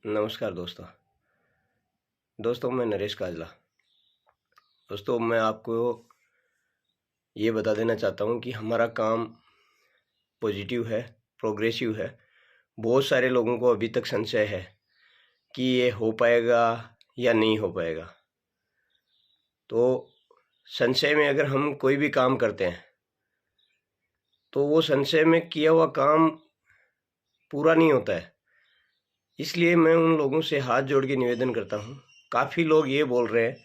नमस्कार दोस्तों मैं नरेश काजला। दोस्तों मैं आपको ये बता देना चाहता हूँ कि हमारा काम पॉजिटिव है, प्रोग्रेसिव है। बहुत सारे लोगों को अभी तक संशय है कि ये हो पाएगा या नहीं हो पाएगा। तो संशय में अगर हम कोई भी काम करते हैं तो वो संशय में किया हुआ काम पूरा नहीं होता है। इसलिए मैं उन लोगों से हाथ जोड़ के निवेदन करता हूँ। काफ़ी लोग ये बोल रहे हैं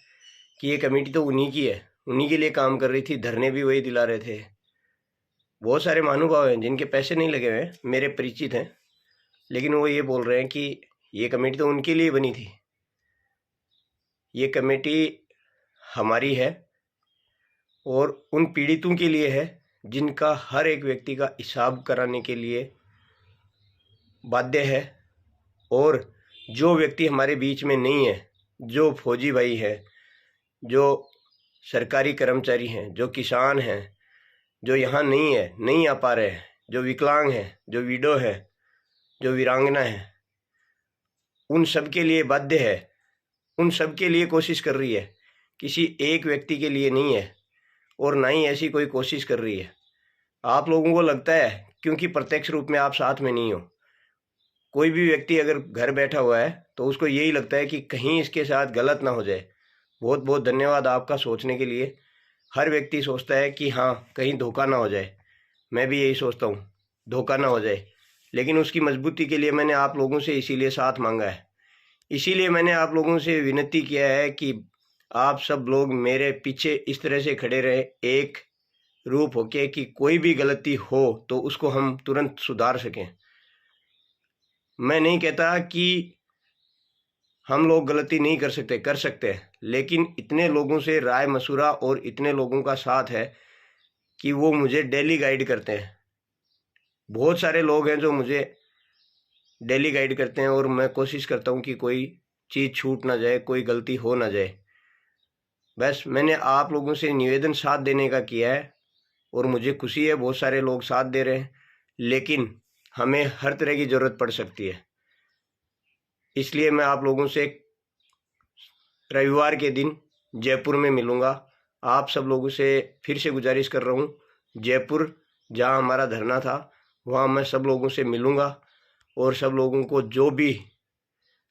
कि ये कमेटी तो उन्हीं की है, उन्हीं के लिए काम कर रही थी, धरने भी वही दिला रहे थे। बहुत सारे महानुभाव हैं जिनके पैसे नहीं लगे हुए, मेरे परिचित हैं, लेकिन वो ये बोल रहे हैं कि ये कमेटी तो उनके लिए बनी थी। ये कमेटी हमारी है और उन पीड़ितों के लिए है जिनका हर एक व्यक्ति का हिसाब कराने के लिए बाध्य है। और जो व्यक्ति हमारे बीच में नहीं है, जो फौजी भाई है, जो सरकारी कर्मचारी हैं, जो किसान हैं, जो यहाँ नहीं है, नहीं आ पा रहे हैं, जो विकलांग हैं, जो विडो है, जो वीरांगना है, उन सब के लिए बाध्य है, उन सब के लिए कोशिश कर रही है। किसी एक व्यक्ति के लिए नहीं है और ना ही ऐसी कोई कोशिश कर रही है। आप लोगों को लगता है क्योंकि प्रत्यक्ष रूप में आप साथ में नहीं हो। कोई भी व्यक्ति अगर घर बैठा हुआ है तो उसको यही लगता है कि कहीं इसके साथ गलत ना हो जाए। बहुत बहुत धन्यवाद आपका सोचने के लिए। हर व्यक्ति सोचता है कि हाँ कहीं धोखा ना हो जाए। मैं भी यही सोचता हूँ, धोखा ना हो जाए। लेकिन उसकी मजबूती के लिए मैंने आप लोगों से इसीलिए साथ मांगा है। इसीलिए मैंने आप लोगों से विनती किया है कि आप सब लोग मेरे पीछे इस तरह से खड़े रहे, एक रूप होके कि कोई भी गलती हो तो उसको हम तुरंत सुधार सकें। मैं नहीं कहता कि हम लोग गलती नहीं कर सकते, कर सकते हैं, लेकिन इतने लोगों से राय मशुरा और इतने लोगों का साथ है कि वो मुझे डेली गाइड करते हैं। बहुत सारे लोग हैं जो मुझे डेली गाइड करते हैं और मैं कोशिश करता हूँ कि कोई चीज़ छूट ना जाए, कोई गलती हो ना जाए। बस मैंने आप लोगों से निवेदन साथ देने का किया है और मुझे खुशी है बहुत सारे लोग साथ दे रहे हैं, लेकिन हमें हर तरह की ज़रूरत पड़ सकती है। इसलिए मैं आप लोगों से रविवार के दिन जयपुर में मिलूँगा। आप सब लोगों से फिर से गुजारिश कर रहा हूँ, जयपुर जहाँ हमारा धरना था वहाँ मैं सब लोगों से मिलूँगा और सब लोगों को जो भी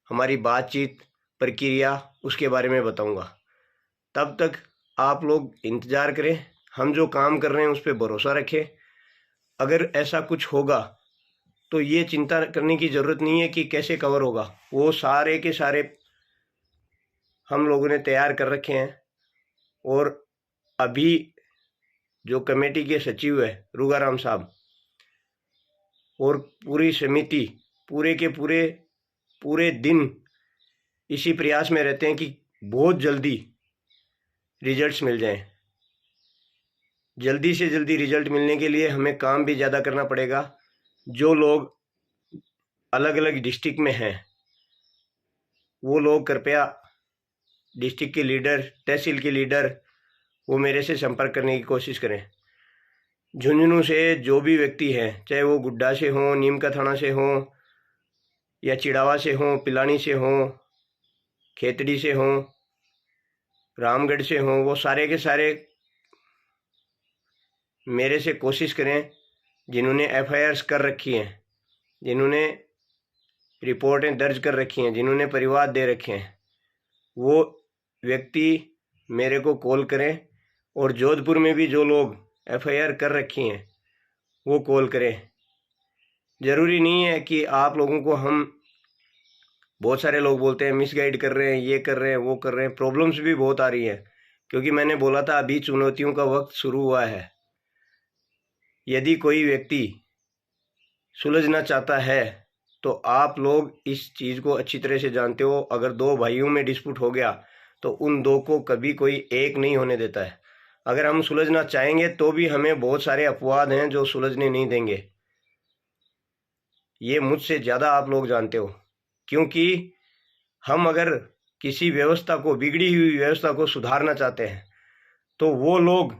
हमारी बातचीत प्रक्रिया उसके बारे में बताऊँगा। तब तक आप लोग इंतज़ार करें, हम जो काम कर रहे हैं उस पर भरोसा रखें। अगर ऐसा कुछ होगा तो ये चिंता करने की ज़रूरत नहीं है कि कैसे कवर होगा, वो सारे के सारे हम लोगों ने तैयार कर रखे हैं। और अभी जो कमेटी के सचिव है रूगाराम साहब और पूरी समिति पूरे के पूरे दिन इसी प्रयास में रहते हैं कि बहुत जल्दी रिजल्ट्स मिल जाएं। जल्दी से जल्दी रिजल्ट मिलने के लिए हमें काम भी ज़्यादा करना पड़ेगा। जो लोग अलग अलग डिस्ट्रिक्ट में हैं वो लोग कृपया डिस्ट्रिक्ट के लीडर, तहसील के लीडर, वो मेरे से संपर्क करने की कोशिश करें। झुंझुनू से जो भी व्यक्ति हैं, चाहे वो गुड्डा से हों, नीम का थाना से हों, या चिड़ावा से हों, पिलानी से हों, खेतड़ी से हों, रामगढ़ से हों, वो सारे के सारे मेरे से कोशिश करें। जिन्होंने एफआईआर कर रखी हैं, जिन्होंने रिपोर्टें दर्ज कर रखी हैं, जिन्होंने परिवाद दे रखे हैं, वो व्यक्ति मेरे को कॉल करें। और जोधपुर में भी जो लोग एफआईआर कर रखी हैं वो कॉल करें। ज़रूरी नहीं है कि आप लोगों को हम, बहुत सारे लोग बोलते हैं मिसगाइड कर रहे हैं, ये कर रहे हैं, वो कर रहे हैं। प्रॉब्लम्स भी बहुत आ रही हैं क्योंकि मैंने बोला था अभी चुनौतियों का वक्त शुरू हुआ है। यदि कोई व्यक्ति सुलझना चाहता है तो आप लोग इस चीज़ को अच्छी तरह से जानते हो। अगर दो भाइयों में डिस्प्यूट हो गया तो उन दो को कभी कोई एक नहीं होने देता है। अगर हम सुलझना चाहेंगे तो भी हमें बहुत सारे अपवाद हैं जो सुलझने नहीं देंगे। ये मुझसे ज़्यादा आप लोग जानते हो, क्योंकि हम अगर किसी व्यवस्था को, बिगड़ी हुई व्यवस्था को सुधारना चाहते हैं तो वो लोग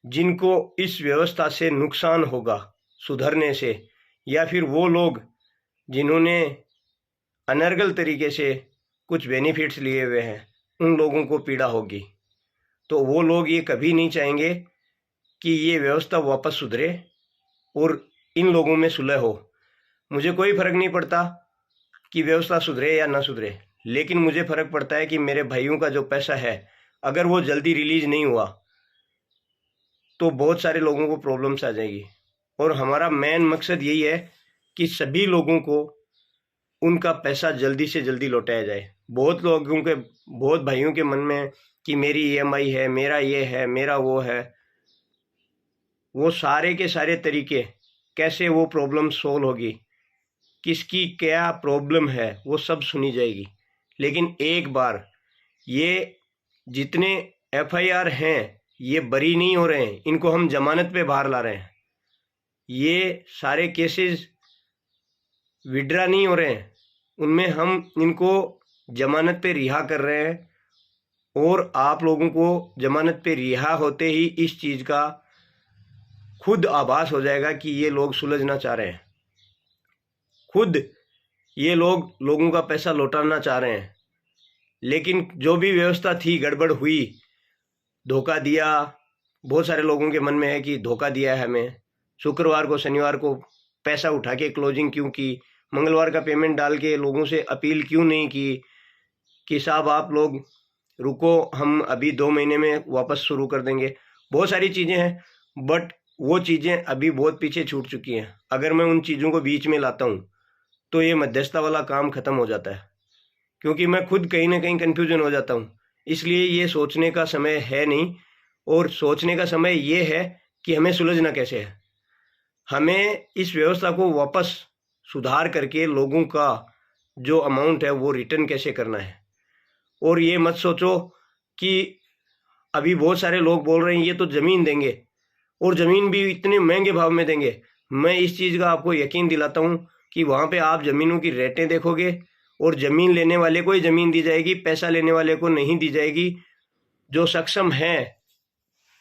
जिनको इस व्यवस्था से नुकसान होगा सुधरने से, या फिर वो लोग जिन्होंने अनर्गल तरीके से कुछ बेनिफिट्स लिए हुए हैं, उन लोगों को पीड़ा होगी। तो वो लोग ये कभी नहीं चाहेंगे कि ये व्यवस्था वापस सुधरे और इन लोगों में सुलह हो। मुझे कोई फ़र्क नहीं पड़ता कि व्यवस्था सुधरे या ना सुधरे, लेकिन मुझे फ़र्क पड़ता है कि मेरे भाइयों का जो पैसा है अगर वो जल्दी रिलीज नहीं हुआ तो बहुत सारे लोगों को प्रॉब्लम्स आ जाएगी। और हमारा मेन मकसद यही है कि सभी लोगों को उनका पैसा जल्दी से जल्दी लौटाया जाए। बहुत लोगों के, बहुत भाइयों के मन में कि मेरी ईएमआई है, मेरा ये है, मेरा वो है, वो सारे के सारे तरीके कैसे वो प्रॉब्लम सोल्व होगी, किसकी क्या प्रॉब्लम है, वो सब सुनी जाएगी। लेकिन एक बार ये जितने एफआईआर हैं ये बरी नहीं हो रहे हैं, इनको हम जमानत पे बाहर ला रहे हैं। ये सारे केसेस विड्रा नहीं हो रहे हैं, उनमें हम इनको जमानत पे रिहा कर रहे हैं। और आप लोगों को जमानत पे रिहा होते ही इस चीज़ का खुद आभास हो जाएगा कि ये लोग सुलझना चाह रहे हैं, खुद ये लोग लोगों का पैसा लौटाना चाह रहे हैं। लेकिन जो भी व्यवस्था थी गड़बड़ हुई, धोखा दिया, बहुत सारे लोगों के मन में है कि धोखा दिया है हमें। शुक्रवार को शनिवार को पैसा उठा के क्लोजिंग क्यों की, मंगलवार का पेमेंट डाल के लोगों से अपील क्यों नहीं की कि साहब आप लोग रुको, हम अभी 2 महीने में वापस शुरू कर देंगे। बहुत सारी चीज़ें हैं, बट वो चीज़ें अभी बहुत पीछे छूट चुकी हैं। अगर मैं उन चीज़ों को बीच में लाता हूँ तो ये मध्यस्थता वाला काम ख़त्म हो जाता है, क्योंकि मैं खुद कहीं ना कहीं कन्फ्यूजन हो जाता हूँ। इसलिए ये सोचने का समय है नहीं, और सोचने का समय ये है कि हमें सुलझना कैसे है। हमें इस व्यवस्था को वापस सुधार करके लोगों का जो अमाउंट है वो रिटर्न कैसे करना है। और ये मत सोचो कि अभी बहुत सारे लोग बोल रहे हैं ये तो ज़मीन देंगे, और ज़मीन भी इतने महंगे भाव में देंगे। मैं इस चीज़ का आपको यकीन दिलाता हूँ कि वहाँ पे आप ज़मीनों की रेटें देखोगे और ज़मीन लेने वाले को ही ज़मीन दी जाएगी, पैसा लेने वाले को नहीं दी जाएगी। जो सक्षम हैं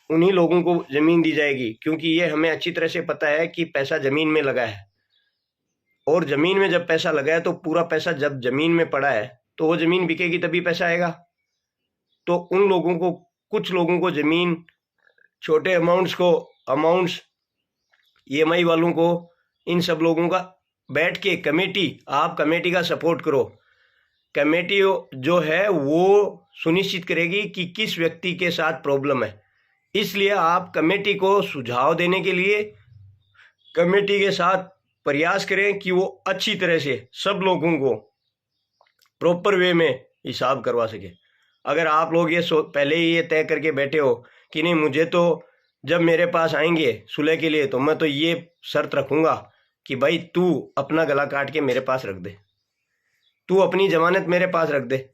उन्हीं लोगों को ज़मीन दी जाएगी, क्योंकि ये हमें अच्छी तरह से पता है कि पैसा ज़मीन में लगा है। और ज़मीन में जब पैसा लगा है तो पूरा पैसा जब ज़मीन में पड़ा है तो वो ज़मीन बिकेगी तभी पैसा आएगा। तो उन लोगों को, कुछ लोगों को ज़मीन, छोटे अमाउंट्स ईएमआई वालों को, इन सब लोगों का बैठ के आप कमेटी का सपोर्ट करो। कमेटी जो है वो सुनिश्चित करेगी कि किस व्यक्ति के साथ प्रॉब्लम है। इसलिए आप कमेटी को सुझाव देने के लिए कमेटी के साथ प्रयास करें कि वो अच्छी तरह से सब लोगों को प्रॉपर वे में हिसाब करवा सके। अगर आप लोग ये पहले ही ये तय करके बैठे हो कि नहीं, मुझे तो जब मेरे पास आएंगे सुलह के लिए तो मैं तो ये शर्त रखूंगा कि भाई तू अपना गला काट के मेरे पास रख दे, तू अपनी जमानत मेरे पास रख दे।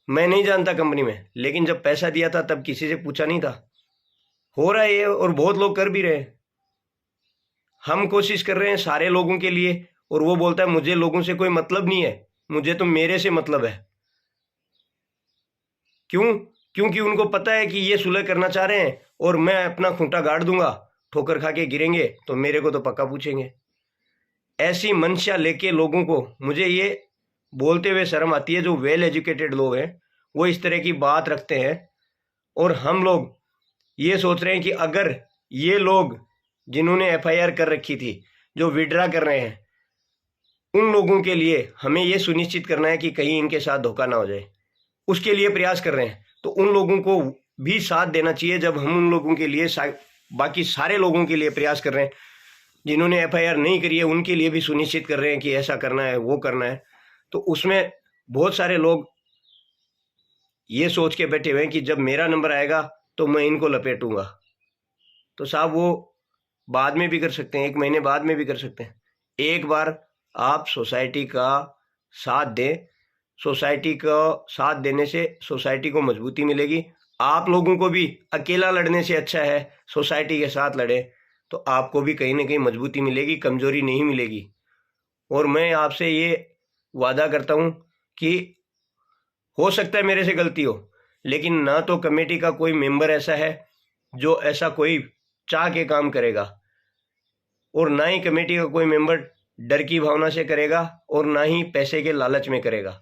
मैं नहीं जानता कंपनी में, लेकिन जब पैसा दिया था तब किसी से पूछा नहीं था। हो रहा है ये, और बहुत लोग कर भी रहे हैं। हम कोशिश कर रहे हैं सारे लोगों के लिए, और वो बोलता है मुझे लोगों से कोई मतलब नहीं है, मुझे तो मेरे से मतलब है। क्यों? क्योंकि उनको पता है कि ये सुलह करना चाह रहे हैं और मैं अपना खूंटा गाड़ दूंगा, ठोकर खा के गिरेंगे तो मेरे को तो पक्का पूछेंगे। ऐसी मंशा लेके लोगों को, मुझे ये बोलते हुए शर्म आती है, जो वेल एजुकेटेड लोग हैं वो इस तरह की बात रखते हैं। और हम लोग ये सोच रहे हैं कि अगर ये लोग जिन्होंने एफआईआर कर रखी थी, जो विड्रा कर रहे हैं, उन लोगों के लिए हमें ये सुनिश्चित करना है कि कहीं इनके साथ धोखा ना हो जाए, उसके लिए प्रयास कर रहे हैं। तो उन लोगों को भी साथ देना चाहिए जब हम उन लोगों के लिए, बाकी सारे लोगों के लिए प्रयास कर रहे हैं। जिन्होंने एफआईआर नहीं करी है उनके लिए भी सुनिश्चित कर रहे हैं कि ऐसा करना है, वो करना है। तो उसमें बहुत सारे लोग ये सोच के बैठे हुए हैं कि जब मेरा नंबर आएगा तो मैं इनको लपेटूंगा। तो साहब वो बाद में भी कर सकते हैं, 1 महीने बाद में भी कर सकते हैं। एक बार आप सोसाइटी का साथ दें, सोसाइटी का साथ देने से सोसाइटी को मजबूती मिलेगी। आप लोगों को भी अकेला लड़ने से अच्छा है सोसाइटी के साथ लड़े, तो आपको भी कहीं ना कहीं मजबूती मिलेगी, कमजोरी नहीं मिलेगी। और मैं आपसे ये वादा करता हूँ कि हो सकता है मेरे से गलती हो, लेकिन ना तो कमेटी का कोई मेंबर ऐसा है जो ऐसा कोई चाह के काम करेगा, और ना ही कमेटी का कोई मेंबर डर की भावना से करेगा और ना ही पैसे के लालच में करेगा।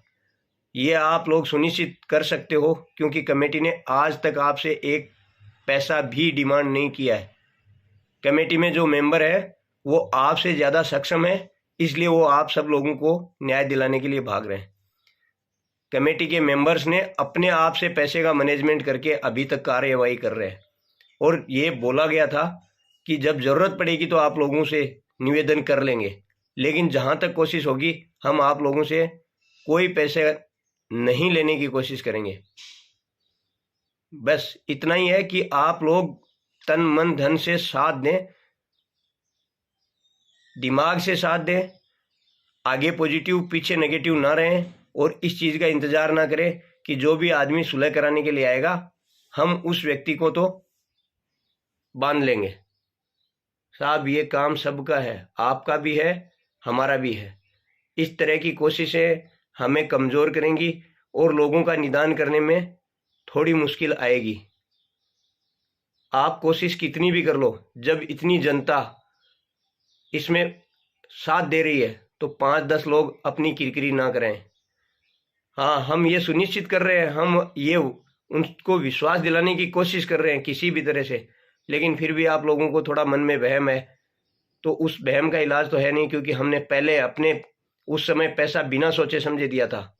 ये आप लोग सुनिश्चित कर सकते हो, क्योंकि कमेटी ने आज तक आपसे एक पैसा भी डिमांड नहीं किया है। कमेटी में जो मेंबर है वो आपसे ज़्यादा सक्षम है, इसलिए वो आप सब लोगों को न्याय दिलाने के लिए भाग रहे हैं। कमेटी के मेंबर्स ने अपने आप से पैसे का मैनेजमेंट करके अभी तक कार्यवाही कर रहे हैं, और ये बोला गया था कि जब ज़रूरत पड़ेगी तो आप लोगों से निवेदन कर लेंगे, लेकिन जहां तक कोशिश होगी हम आप लोगों से कोई पैसे नहीं लेने की कोशिश करेंगे। बस इतना ही है कि आप लोग तन मन धन से साथ दें, दिमाग से साथ दें, आगे पॉजिटिव पीछे नेगेटिव ना रहें, और इस चीज़ का इंतज़ार ना करें कि जो भी आदमी सुलह कराने के लिए आएगा हम उस व्यक्ति को तो बांध लेंगे। साहब ये काम सबका है, आपका भी है, हमारा भी है। इस तरह की कोशिशें हमें कमज़ोर करेंगी और लोगों का निदान करने में थोड़ी मुश्किल आएगी। आप कोशिश कितनी भी कर लो, जब इतनी जनता इसमें साथ दे रही है तो 5-10 लोग अपनी किरकिरी ना करें। हाँ, हम ये सुनिश्चित कर रहे हैं, हम ये उनको विश्वास दिलाने की कोशिश कर रहे हैं किसी भी तरह से, लेकिन फिर भी आप लोगों को थोड़ा मन में वहम है, तो उस वहम का इलाज तो है नहीं, क्योंकि हमने पहले अपने उस समय पैसा बिना सोचे समझे दिया था,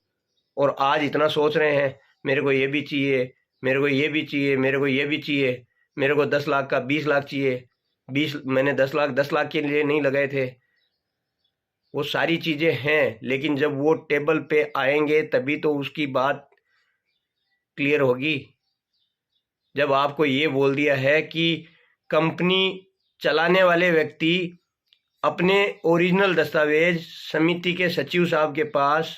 और आज इतना सोच रहे हैं मेरे को ये भी चाहिए, मेरे को ये भी चाहिए, मेरे को ये भी चाहिए, मेरे को 10 लाख का 20 लाख चाहिए। 20 मैंने 10 लाख के लिए नहीं लगाए थे। वो सारी चीज़ें हैं, लेकिन जब वो टेबल पे आएंगे तभी तो उसकी बात क्लियर होगी। जब आपको ये बोल दिया है कि कंपनी चलाने वाले व्यक्ति अपने ओरिजिनल दस्तावेज समिति के सचिव साहब के पास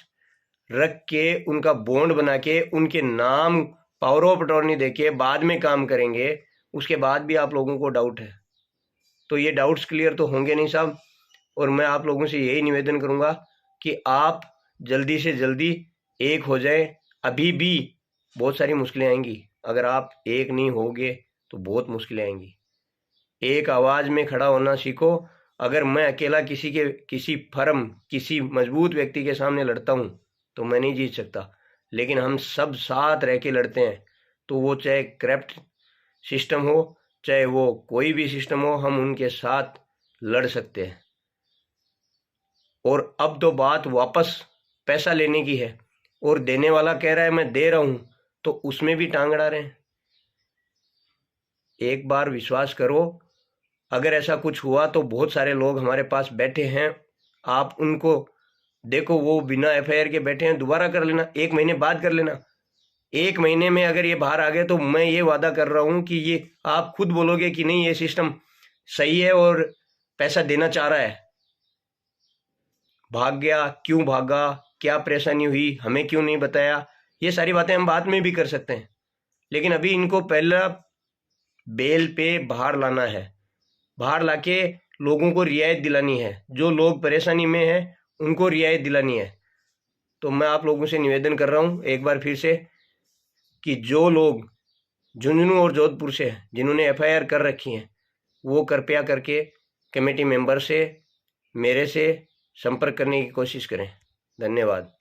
रख के उनका बॉन्ड बना के उनके नाम पावर ऑफ अटॉर्नी देके बाद में काम करेंगे, उसके बाद भी आप लोगों को डाउट है, तो ये डाउट्स क्लियर तो होंगे नहीं साहब। और मैं आप लोगों से यही निवेदन करूंगा कि आप जल्दी से जल्दी एक हो जाए। अभी भी बहुत सारी मुश्किलें आएंगी, अगर आप एक नहीं होगे तो बहुत मुश्किलें आएंगी। एक आवाज़ में खड़ा होना सीखो। अगर मैं अकेला किसी फर्म किसी मजबूत व्यक्ति के सामने लड़ता हूँ तो मैं नहीं जीत सकता, लेकिन हम सब साथ रह के लड़ते हैं, तो वो चाहे करप्ट सिस्टम हो चाहे वो कोई भी सिस्टम हो, हम उनके साथ लड़ सकते हैं। और अब तो बात वापस पैसा लेने की है, और देने वाला कह रहा है मैं दे रहा हूं, तो उसमें भी टांग अड़ा रहे हैं। एक बार विश्वास करो, अगर ऐसा कुछ हुआ तो बहुत सारे लोग हमारे पास बैठे हैं, आप उनको देखो, वो बिना FIR के बैठे हैं। दोबारा कर लेना, 1 महीने बाद कर लेना। 1 महीने में अगर ये बाहर आ गए तो मैं ये वादा कर रहा हूं कि ये आप खुद बोलोगे कि नहीं ये सिस्टम सही है और पैसा देना चाह रहा है। भाग गया, क्यों भागा, क्या परेशानी हुई, हमें क्यों नहीं बताया, ये सारी बातें हम बाद में भी कर सकते हैं, लेकिन अभी इनको पहला बेल पे बाहर लाना है। बाहर लाके लोगों को रियायत दिलानी है, जो लोग परेशानी में हैं उनको रियायत दिलानी है। तो मैं आप लोगों से निवेदन कर रहा हूँ एक बार फिर से कि जो लोग झुंझुनू और जोधपुर से जिन्होंने FIR कर रखी हैं, वो कृपया करके कमेटी मेंबर से मेरे से संपर्क करने की कोशिश करें। धन्यवाद।